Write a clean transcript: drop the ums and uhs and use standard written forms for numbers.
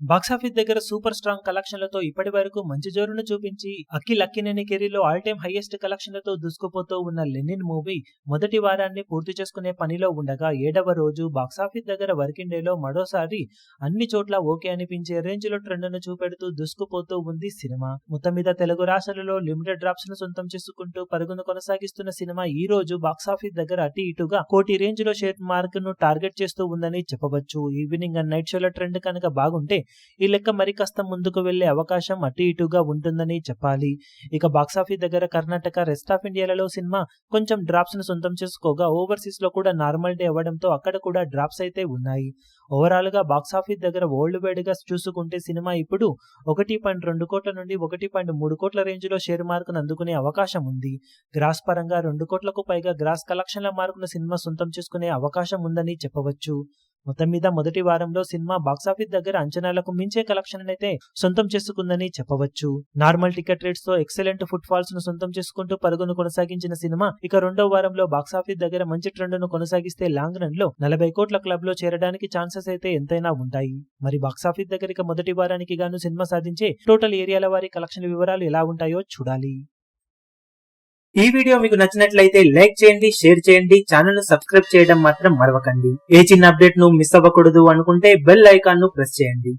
Box office దగ్గర super strong కలెక్షన్లతో ఇప్పటి వరకు మంచి జోరును చూపించి అఖిల్ అక్కినేని కెరీర్లో ఆల్ టైమ్ హైయెస్ట్ కలెక్షన్లతో దూసుకుపోతూ ఉన్న లెనిన్ మూవీ మొదటి వారాన్ని పూర్తి చేసుకునే పనిలో ఉండగా 7వ రోజు బాక్సాఫీస్ దగ్గర వర్కింగ్ డేలో మరోసారి అన్ని చోట్ల ఓకే అనిపించే రేంజ్ లో ట్రెండ్ ను చూపెడుతూ దూసుకుపోతూ ఉంది సినిమా. మొత్తం మీద తెలుగు రాష్ట్రాలలో లిమిటెడ్ డ్రాప్స్ ను సొంతం చేసుకుంటూ పరుగును కొనసాగిస్తున్న సినిమా ఈ రోజు బాక్సాఫీస్ దగ్గర అటు ఇటుగా కోటి రేంజ్ లో షేర్ మార్క్ ను టార్గెట్ చేస్తూ ఉందని చెప్పవచ్చు. ఈవినింగ్ అండ్ నైట్ షోల ట్రెండ్ కనుక బాగుంటే ఈ లెక్క మరి కాస్త ముందుకు వెళ్లే అవకాశం అటు ఇటుగా ఉంటుందని చెప్పాలి. ఇక బాక్సాఫీస్ దగ్గర కర్ణాటక, రెస్ట్ ఆఫ్ ఇండియాలలో సినిమా కొంచెం డ్రాప్స్ ను సొంతం చేసుకోగా ఓవర్సీస్ లో కూడా నార్మల్ డే అవ్వడంతో అక్కడ కూడా డ్రాప్స్ అయితే ఉన్నాయి. ఓవరాల్ గా బాక్సాఫీస్ దగ్గర వరల్డ్ వైడ్ గా చూసుకుంటే సినిమా ఇప్పుడు 1.2 కోట్ల నుండి 1.3 కోట్ల రేంజ్ లో షేర్ మార్కును అందుకునే అవకాశం ఉంది. గ్రాస్ పరంగా 2 కోట్లకు పైగా గ్రాస్ కలెక్షన్ల మార్కును సినిమా సొంతం చేసుకునే అవకాశం ఉందని చెప్పవచ్చు. మొత్తం మీద మొదటి వారంలో సినిమా బాక్సాఫీస్ దగ్గర అంచనాలకు మించే కలెక్షన్ అయితే సొంతం చేసుకుందని చెప్పవచ్చు. నార్మల్ టికెట్ రేట్స్ తో ఎక్సలెంట్ ఫుట్ ఫాల్స్ ను సొంతం చేసుకుంటూ పరుగును కొనసాగించిన సినిమా ఇక రెండో వారంలో బాక్సాఫీస్ దగ్గర మంచి ట్రెండ్ ను కొనసాగిస్తే లాంగ్ రన్ లో 40 కోట్ల క్లబ్ లో చేరడానికి ఛాన్సెస్ అయితే ఎంతైనా ఉంటాయి. మరి బాక్సాఫీస్ దగ్గర ఇక మొదటి వారానికి గాను సినిమా సాధించే టోటల్ ఏరియాల వారి కలెక్షన్ వివరాలు ఎలా ఉంటాయో చూడాలి. ఈ వీడియో మీకు నచ్చినట్లయితే లైక్ చేయండి, షేర్ చేయండి, ఛానల్ ను సబ్స్క్రైబ్ చేయడం మాత్రం మరవకండి. ఏ చిన్న అప్డేట్ ను మిస్ అవ్వకూడదు అనుకుంటే బెల్ ఐకాన్ ను ప్రెస్ చేయండి.